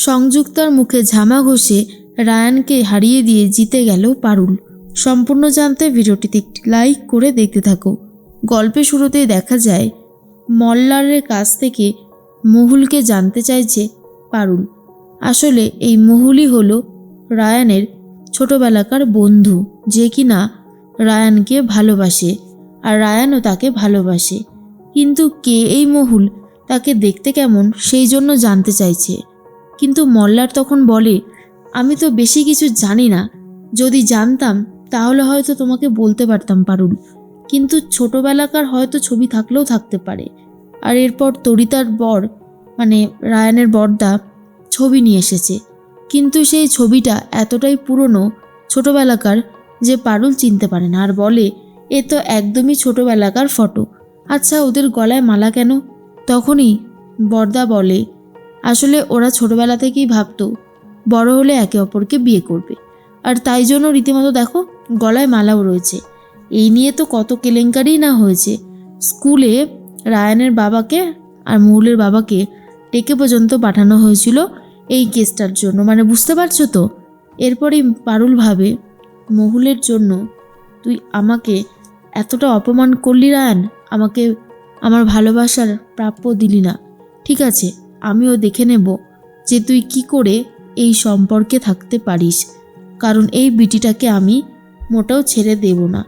সংযুক্তার মুখে ঝামা ঘষে রায়ানকে হারিয়ে দিয়ে জিতে গেল পারুল। সম্পূর্ণ জানতে ভিডিওটিতে একটি লাইক করে দেখতে থাকো। গল্পের শুরুতেই দেখা যায় মল্লারের কাছ থেকে মহুলকে জানতে চাইছে পারুল। আসলে এই মহুলই হলো রায়ানের ছোটবেলাকার বন্ধু, যে কিনা রায়ানকে ভালোবাসে আর রায়ানও তাকে ভালোবাসে। কিন্তু কে এই মহুল, তাকে দেখতে কেমন, সেই জন্য জানতে চাইছে। কিন্তু মল্লার তখন বলে, আমি তো বেশি কিছু জানি না, যদি জানতাম তাহলে হয়তো তোমাকে বলতে পারতাম পারুল, কিন্তু ছোটবেলাকার হয়তো ছবি থাকলেও থাকতে পারে। আর এরপর তরিতার বর মানে রায়ানের বরদা ছবি নিয়ে এসেছে, কিন্তু সেই ছবিটা এতটাই পুরনো ছোটবেলাকার যে পারুল চিনতে পারে না, আর বলে এ তো একদমই ছোটবেলাকার ফটো। আচ্ছা, ওদের গলায় মালা কেন? তখনই বরদা বলে, আসলে ওরা ছোটবেলা থেকেই ভাবতো বড় হলে একে অপরকে বিয়ে করবে, আর তাই জন্য রীতিমতো দেখো গলায় মালাও রয়েছে। এই নিয়ে তো কত কেলেঙ্কারি না হয়েছে। স্কুলে রায়ানের বাবাকে আর মহুলের বাবাকে ডেকে পর্যন্ত পাঠানো হয়েছিল এই কেসটার জন্য, মানে বুঝতে পারছো তো। এরপরেই পারুল ভাবে, মহুলের জন্য তুই আমাকে এতটা অপমান করলি রায়ান, আমাকে আমার ভালোবাসার প্রাপ্য দিলি না। ঠিক আছে, আমিও দেখে নেব যে তুই কি করে এই সম্পর্কে থাকতে পারিস, কারণ এই বিটিটাকে আমি মোটেও ছেড়ে দেব না।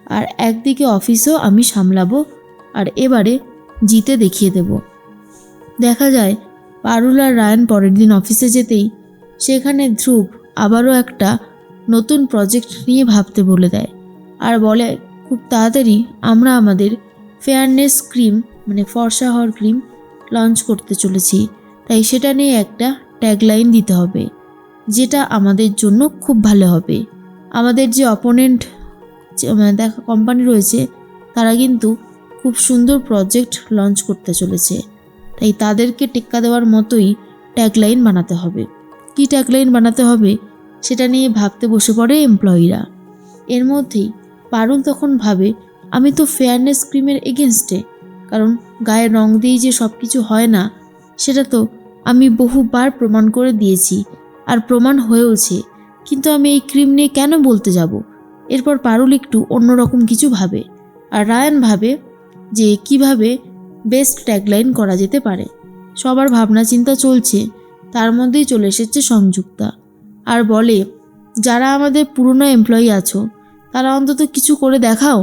আর একদিকে অফিসও আমি সামলাবো, আর এবারে জিতে দেখিয়ে দেব। দেখা যায় পারুল আর রায়ান পরের দিন অফিসে যেতেই সেখানে ধ্রুব আবারও একটা নতুন প্রজেক্ট নিয়ে ভাবতে বলে দেয়, আর বলে খুব তাড়াতাড়ি আমরা আমাদের ফেয়ারনেস ক্রিম মানে ফর্সা হওয়ার ক্রিম লঞ্চ করতে চলেছি, তাই সেটা নিয়ে একটা ট্যাগলাইন দিতে হবে যেটা আমাদের জন্য খুব ভালো হবে। আমাদের যে অপোনেন্ট দেখা কোম্পানি রয়েছে তারা কিন্তু খুব সুন্দর প্রজেক্ট লঞ্চ করতে চলেছে, তাই তাদেরকে টেক্কা দেওয়ার মতোই ট্যাগলাইন বানাতে হবে। কি ট্যাগলাইন বানাতে হবে সেটা নিয়ে ভাবতে বসে পড়ে এমপ্লয়িরা। এর মধ্যেই পারুল তখন ভাবে, আমি তো ফেয়ারনেস ক্রিমের এগেনস্টে, কারণ গায়ে রং দিয়েই যে সব কিছু হয় না সেটা তো আমি বহুবার প্রমাণ করে দিয়েছি, আর প্রমাণ হয়েওছে, কিন্তু আমি এই ক্রিম নিয়ে কেন বলতে যাব। এরপর পারুল একটু অন্যরকম কিছু ভাবে, আর রায়ান ভাবে যে কিভাবে বেস্ট ট্যাগলাইন করা যেতে পারে। সবার ভাবনা চিন্তা চলছে, তার মধ্যেই চলে এসেছে সংযুক্তা আর বলে, যারা আমাদের পুরনো এমপ্লয়ি আছো তারা অন্তত কিছু করে দেখাও,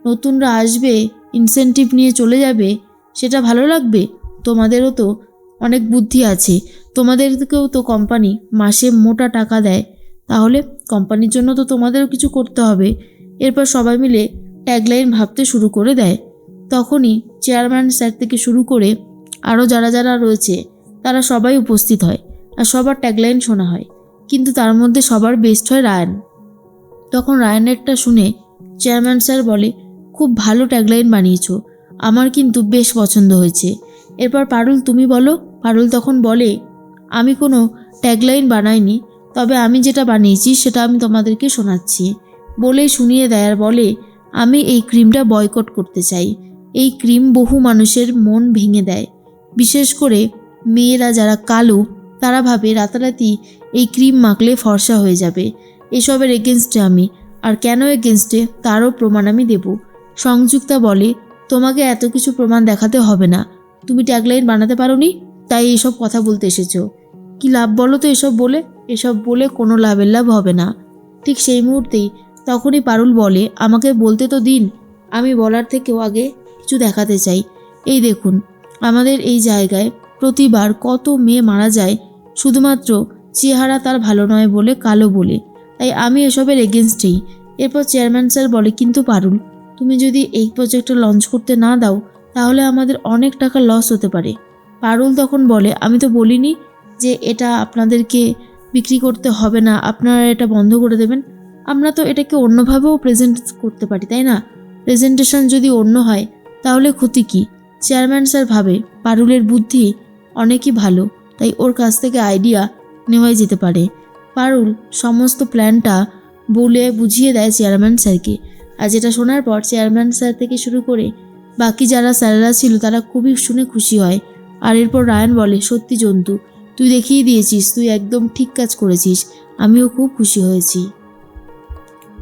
নতুনরা আসবে ইনসেনটিভ নিয়ে চলে যাবে, সেটা ভালো লাগবে? তোমাদেরও তো অনেক বুদ্ধি আছে, তোমাদেরকেও তো কোম্পানি মাসে মোটা টাকা দেয়, তাহলে কোম্পানির জন্য তো তোমাদেরও কিছু করতে হবে। এরপর সবাই মিলে ট্যাগলাইন ভাবতে শুরু করে দেয়। তখনই চেয়ারম্যান স্যার থেকে শুরু করে আরও যারা যারা রয়েছে তারা সবাই উপস্থিত হয়, আর সবার ট্যাগলাইন শোনা হয়, কিন্তু তার মধ্যে সবার বেস্ট হয় রায়ান। তখন রায়ানেরটা শুনে চেয়ারম্যান স্যার বলে, খুব ভালো ট্যাগলাইন বানিয়েছো, আমার কিন্তু বেশ পছন্দ হয়েছে। এরপর পারুল তুমি বলো। পারুল তখন বলে, আমি কোনো ট্যাগলাইন বানাইনি, তবে আমি যেটা বানিয়েছি সেটা আমি তোমাদেরকে শোনাচ্ছি। বলেই শুনিয়ে দেয় আর বলে, আমি এই ক্রিমটা বয়কট করতে চাই। এই ক্রিম বহু মানুষের মন ভেঙে দেয়, বিশেষ করে মেয়েরা যারা কালো, তারা ভাবে রাতারাতি এই ক্রিম মাখলে ফর্সা হয়ে যাবে। এসবের এগেনস্টে আমি, আর কেন এগেনস্টে তারও প্রমাণ আমি দেব। সংযুক্তা বলে, তোমাকে এত কিছু প্রমাণ দেখাতে হবে না, তুমি ট্যাগলাইন বানাতে পারোনি, তাই এসব কথা বলতে এসেছো। কি লাভ বলো তো এসব বলে কোনো লাভের লাভ হবে না। ঠিক সেই মুহূর্তেই তখনই পারুল বলে, আমাকে বলতে তো দিন, আমি বলার থেকেও আগে কিছু দেখাতে চাই। এই দেখুন, আমাদের এই জায়গায় প্রতিবার কত মেয়ে মারা যায় শুধুমাত্র চেহারা তার ভালো নয় বলে, কালো বলে, তাই আমি এসবের এগেনস্টেই। এরপর চেয়ারম্যান স্যার বলে, কিন্তু পারুল, তুমি যদি এই প্রজেক্টটা লঞ্চ করতে না দাও তাহলে আমাদের অনেক টাকা লস হতে পারে। পারুল তখন বলে, আমি তো বলিনি যে এটা আপনাদেরকে বিক্রি করতে হবে না, আপনারা এটা বন্ধ করে দেবেন। আমরা তো এটাকে অন্যভাবেও প্রেজেন্ট করতে পারি, তাই না? প্রেজেন্টেশন যদি অন্য হয় তাহলে ক্ষতি কী? চেয়ারম্যান স্যার ভাবে পারুলের বুদ্ধি অনেকই ভালো, তাই ওর কাছ থেকে আইডিয়া নেওয়াই যেতে পারে। পারুল সমস্ত প্ল্যানটা বলে বুঝিয়ে দেয় চেয়ারম্যান স্যারকে, আর যেটা শোনার পর চেয়ারম্যান স্যার থেকে শুরু করে বাকি যারা স্যারেরা ছিল তারা খুবই শুনে খুশি হয়। আর এরপর রায়ান বলে, সত্যি জন্তু, তুই দেখিয়ে দিয়েছিস তুই একদম ঠিক কাজ করেছিস। আমিও খুব খুশি হয়েছি।